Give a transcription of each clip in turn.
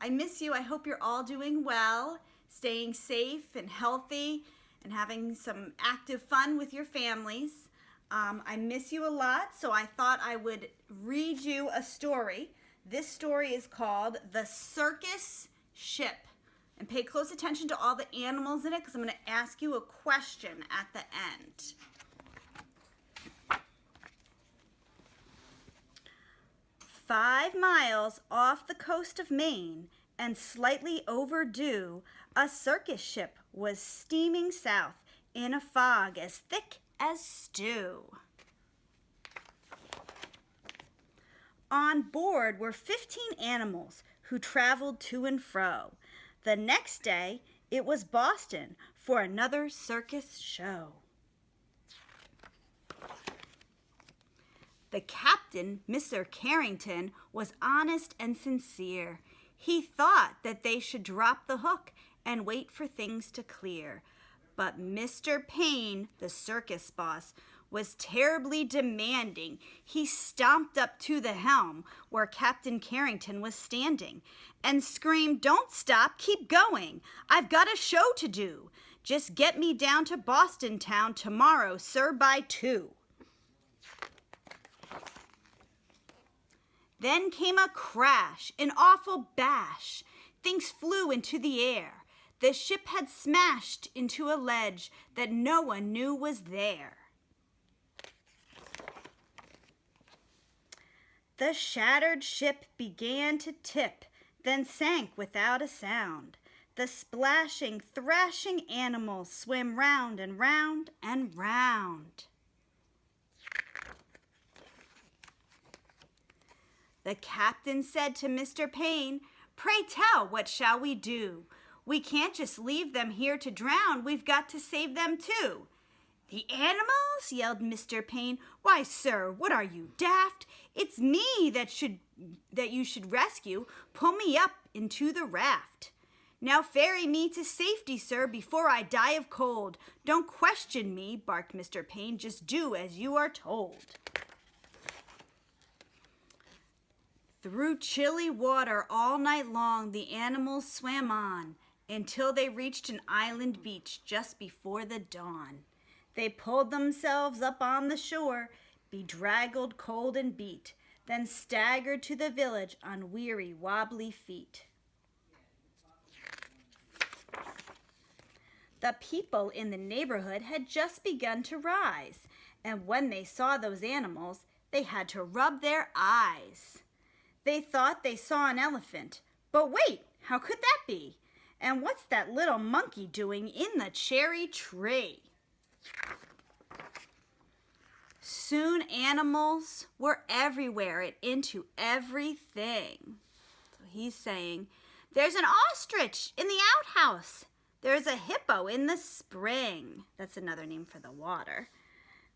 I miss you. I hope you're all doing well, staying safe and healthy, and having some active fun with your families. I miss you a lot, so I thought I would read you a story. This story is called The Circus Ship. And pay close attention to all the animals in it because I'm going to ask you a question at the end. 5 miles off the coast of Maine and slightly overdue, a circus ship was steaming south in a fog as thick as stew. On board were 15 animals who traveled to and fro. The next day, it was Boston for another circus show. The captain, Mr. Carrington, was honest and sincere. He thought that they should drop the hook and wait for things to clear. But Mr. Payne, the circus boss, was terribly demanding. He stomped up to the helm where Captain Carrington was standing and screamed, "Don't stop, keep going. I've got a show to do. Just get me down to Boston town tomorrow, sir, by 2. Then came a crash, an awful bash. Things flew into the air. The ship had smashed into a ledge that no one knew was there. The shattered ship began to tip, then sank without a sound. The splashing, thrashing animals swam round and round and round. The captain said to Mr. Payne, "Pray tell, what shall we do? We can't just leave them here to drown. We've got to save them too." "The animals?" yelled Mr. Payne. "Why, sir, what are you, daft? It's me that you should rescue. Pull me up into the raft." "Now ferry me to safety, sir, before I die of cold." "Don't question me," barked Mr. Payne. "Just do as you are told." Through chilly water all night long the animals swam on until they reached an island beach just before the dawn. They pulled themselves up on the shore, bedraggled, cold, and beat, then staggered to the village on weary, wobbly feet. The people in the neighborhood had just begun to rise, and when they saw those animals, they had to rub their eyes. They thought they saw an elephant, but wait, how could that be? And what's that little monkey doing in the cherry tree? Soon animals were everywhere and into everything. So he's saying, "There's an ostrich in the outhouse. There's a hippo in the spring." That's another name for the water.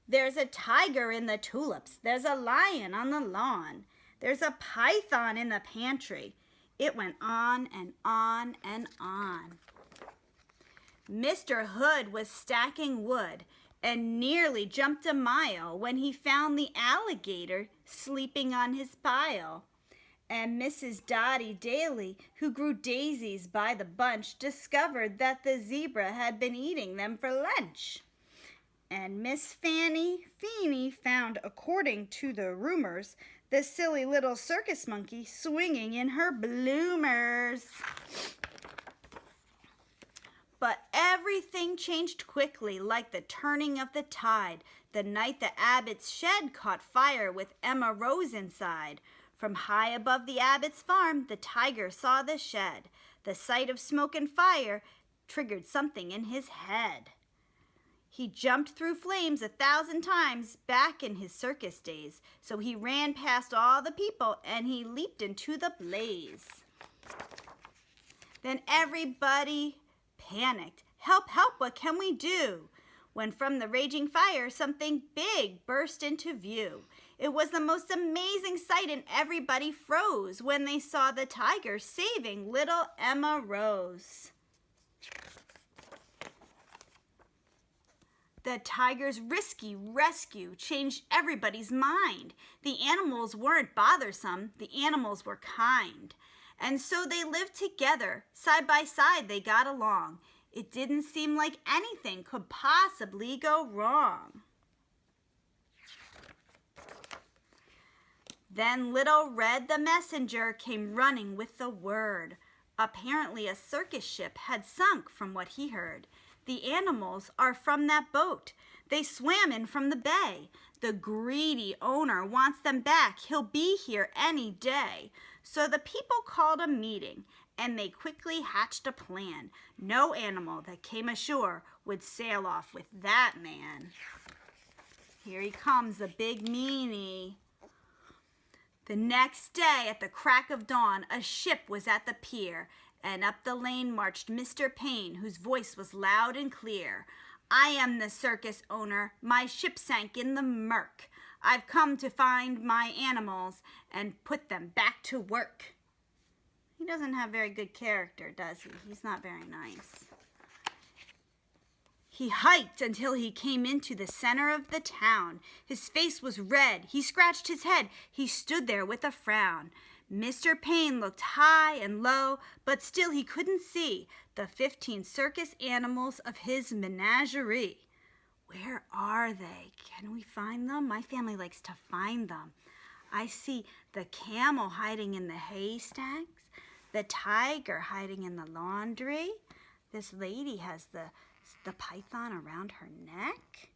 "There's a tiger in the tulips. There's a lion on the lawn. There's a python in the pantry." It went on and on and on. Mr. Hood was stacking wood and nearly jumped a mile when he found the alligator sleeping on his pile. And Mrs. Dotty Daly, who grew daisies by the bunch, discovered that the zebra had been eating them for lunch. And Miss Fanny Feeney found, according to the rumors, the silly little circus monkey swinging in her bloomers. But everything changed quickly, like the turning of the tide, the night the Abbott's shed caught fire with Emma Rose inside. From high above the Abbott's farm, the tiger saw the shed. The sight of smoke and fire triggered something in his head. He jumped through flames 1,000 times back in his circus days, so he ran past all the people and he leaped into the blaze. Then everybody panicked. "Help, help, what can we do?" When from the raging fire, something big burst into view. It was the most amazing sight, and everybody froze when they saw the tiger saving little Emma Rose. The tiger's risky rescue changed everybody's mind. The animals weren't bothersome, the animals were kind. And so they lived together. Side by side they got along. It didn't seem like anything could possibly go wrong. Then Little Red the messenger came running with the word. Apparently a circus ship had sunk from what he heard. The animals are from that boat. They swam in from the bay. The greedy owner wants them back. He'll be here any day. So the people called a meeting, and they quickly hatched a plan. No animal that came ashore would sail off with that man. Here he comes, the big meanie. The next day, at the crack of dawn, a ship was at the pier, and up the lane marched Mr. Payne, whose voice was loud and clear. I am the circus owner. My ship sank in the murk. I've come to find my animals and put them back to work. He doesn't have very good character, does he? He's not very nice. He hiked until he came into the center of the town. His face was red. He scratched his head. He stood there with a frown. Mr. Payne looked high and low, but still he couldn't see the 15 circus animals of his menagerie. Where are they? Can we find them? My family likes to find them. I see the camel hiding in the haystacks, the tiger hiding in the laundry. This lady has the python around her neck.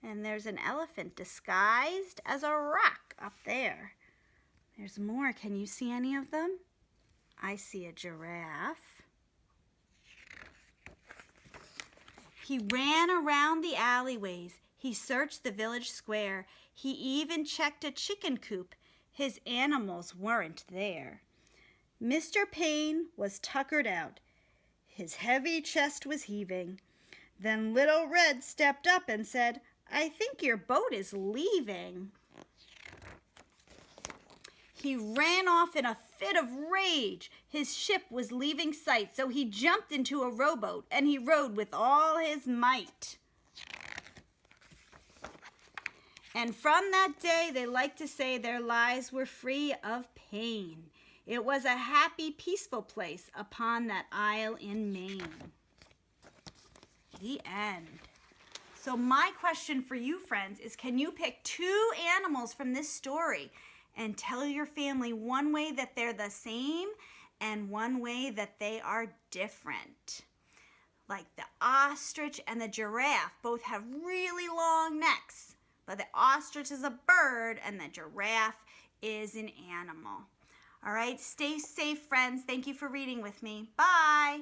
And there's an elephant disguised as a rock up there. There's more. Can you see any of them? I see a giraffe. He ran around the alleyways. He searched the village square. He even checked a chicken coop. His animals weren't there. Mr. Payne was tuckered out. His heavy chest was heaving. Then Little Red stepped up and said, I think your boat is leaving. He ran off in a fit of rage. His ship was leaving sight, so he jumped into a rowboat and he rowed with all his might. And from that day, they like to say their lives were free of pain. It was a happy, peaceful place upon that isle in Maine. The end. So my question for you, friends, is can you pick 2 animals from this story and tell your family one way that they're the same and one way that they are different? Like the ostrich and the giraffe both have really long necks, but the ostrich is a bird and the giraffe is an animal. All right, stay safe, friends. Thank you for reading with me. Bye.